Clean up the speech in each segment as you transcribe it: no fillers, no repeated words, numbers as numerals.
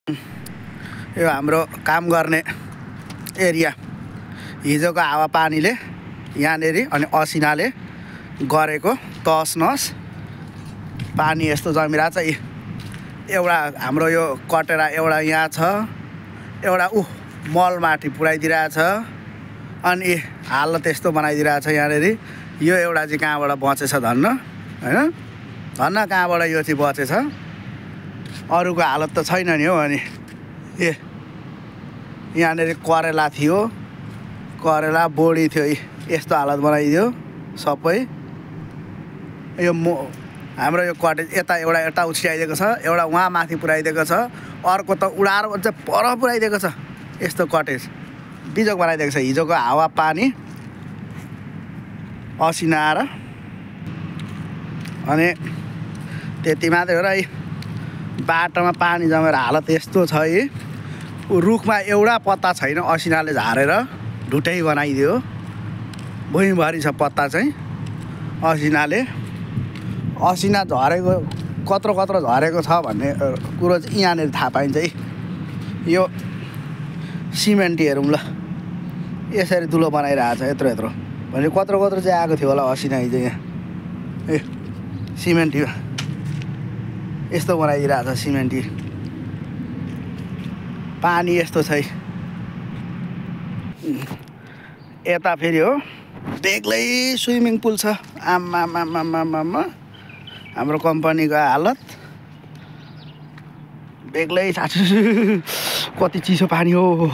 यो हाम्रो काम गर्ने एरिया हिजोको हावापानीले यहाँनेरि अनि असिनाले गरेको तस नस पानी यस्तो जमिरहेछ। एउटा हाम्रो यो कटेरा एउटा यहाँ छ, एउटा मल माथि पुऱ्याइदिरहेछ अनि हालत यस्तो बनाइदिरहेछ यहाँनेरि। यो एउटा चाहिँ कहाँबाट बचेछ धन्न, हैन धन्न कहाँबाट यो चाहिँ बचेछ, अरूको हालत त छैन नि हो। अनि यहाँनेरि करेला थियो, करेला बोडी थियो, यस्तो हालत बनाइदियो सबै। यो हाम्रो यो कटेज यता उछिआइदिएको छ, एउटा वहाँ माथि पुऱ्याइदिएको छ, अर्को त उडाएर चाहिँ पर पुऱ्याइदिएको छ। यस्तो कटेज बिजोक बनाइदिएको छ हिजोको हावा पानी असिनाएर। अनि त्यति मात्रै हो र बाटोमा पानी जमेर हालत यस्तो छ। रुखमा एउटा पत्ता छैन, असिनाले झारेर ढुटै बनाइदियो। भुइँभरि छ पत्ता चाहिँ असिनाले। असिना झरेको कत्रो कत्रो झरेको छ भन्ने कुरो चाहिँ यहाँनिर थाहा पाइन्छ। यो सिमेन्टी हेरौँ ल, यसरी दुलो बनाइरहेछ यत्रो यत्रो भने कत्रो कत्रो चाहिँ आएको थियो होला असिना हिजो यहाँ। सिमेन्टी यस्तो बनाइदिरहेछ सिमेन्टी। पानी यस्तो छ। यता फेरि हो बेग्लै स्विमिङ पुल छ। आम्मा हाम्रो कम्पनीको हालत बेग्लै कति चिसो पानी हो।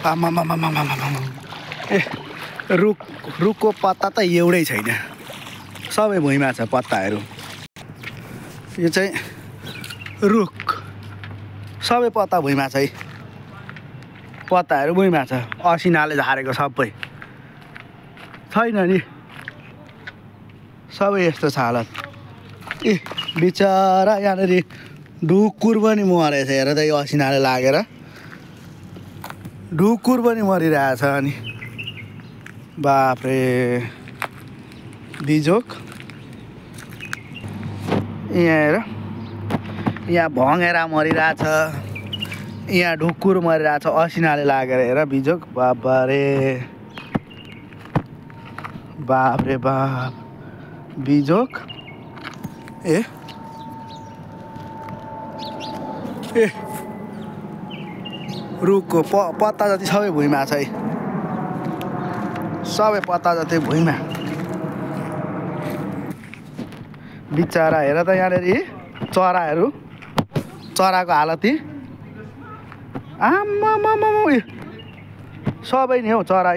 आम्मा रुखको पत्ता त एउटै छैन, सबै भुइँमा छ पत्ताहरू। यो चाहिँ रुख सबै पत्ता भुइँमा छ, पत्ताहरू भुइँमा छ, असिनाले झारेको सबै छैन नि, सबै यस्तो छ हालत। बिचरा यहाँनिर ढुकुर पनि मरेछ हेर त, यो असिनाले लागेर ढुकुर पनि मरिरहेछ। अनि बाफ्रे बिजोक यहाँ हेर, यहाँ भँगेरा मरिरहेछ, यहाँ ढुकुर मरिरहेछ असिनाले लागेर हेर बिजोक। बाबरे बाफ्रे बाप बिजोक। रुखको पत्ता जति सबै भुइँमा छ, सबै पत्ता जति भुइँमा। बिचरा हेर त यहाँनिर चराहरू, चराको हालत आम्मा सबै नि हौ चरा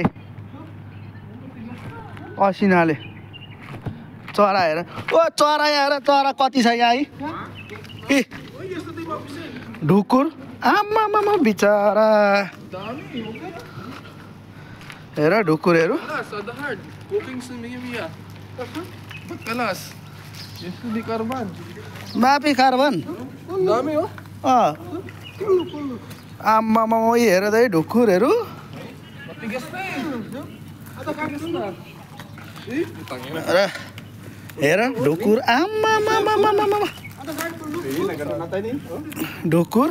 असिनाले। चरा हेर ओ चरा यहाँ हेर, चरा कति छ यहाँ ढुकुर। आम्मा बिचरा हेर ढुकुरहरू। मापी कार्बन आम्मा हेर त ढुकुरहरू। हेर ढुकुर आम्मा ढुकुर।